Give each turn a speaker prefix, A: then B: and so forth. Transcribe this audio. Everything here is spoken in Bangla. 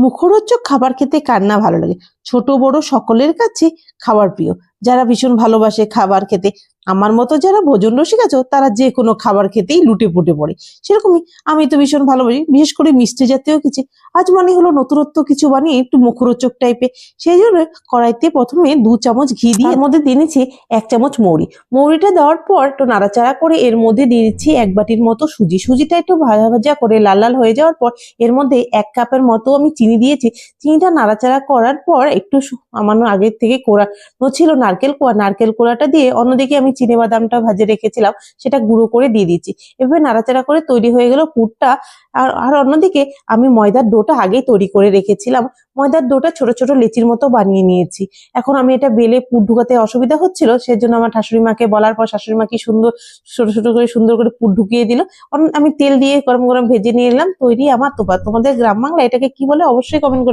A: মুখরোচক খাবার খেতে কার না ভালো লাগে। ছোট বড় সকলের কাছে খাবার প্রিয়। যারা ভীষণ ভালোবাসে খাবার খেতে, আমার মতো যারা ভোজন রসিক আছো তারা যে কোনো খাবার খেতেই লুটে পুটে পড়ে। সেরকমই আমি তো ভীষণ ভালোবাসি, বিশেষ করে মিষ্টি জাতীয় কিছু। আজ মানে হলো নতুনত্ব কিছু বানিয়ে একটু মুখরোচক টাইপের। সেই জন্য কড়াইতে প্রথমে 2 চামচ ঘি দিয়ে এর মধ্যে দিয়ে নিচ্ছি 1 চামচ মৌরি। মৌরিটা দেওয়ার পর একটু নাড়াচাড়া করে এর মধ্যে দিয়ে দিচ্ছি 1 বাটির মতো সুজি। সুজিটা একটু ভাজা ভাজা করে লাল লাল হয়ে যাওয়ার পর এর মধ্যে 1 কাপের মতো আমি চিনি দিয়েছি। চিনিটা নাড়াচাড়া করার পর একটু সামান্য আগের থেকে কোরানো ছিল নারকেল কোয়া, নারকেল কোড়াটা দিয়ে অন্যদিকে আমি চিনেবাদামটা ভাজে রেখেছিলাম সেটা গুঁড়ো করে দিয়ে দিচ্ছি। এভাবে নাড়াচাড়া করে তৈরি হয়ে গেল পুরটা। আর অন্যদিকে আমি ময়দার ডোটা আগেই তৈরি করে রেখেছিলাম। ময়দার ডোটা ছোট ছোট লেচির মতো বানিয়ে নিয়েছি। এখন আমি এটা বেলে পুর ঢুকাতে অসুবিধা হচ্ছিল, সেজন্য আমার শাশুড়ি মাকে বলার পর শাশুড়ি মা কি সুন্দর ছোট ছোট করে সুন্দর করে পুর ঢুকিয়ে দিল। আমি তেল দিয়ে গরম গরম ভেজে নিয়ে এলাম। তৈরি আমার তোপা। তোমাদের গ্রাম বাংলা এটাকে কি বলে অবশ্যই কমেন্ট করে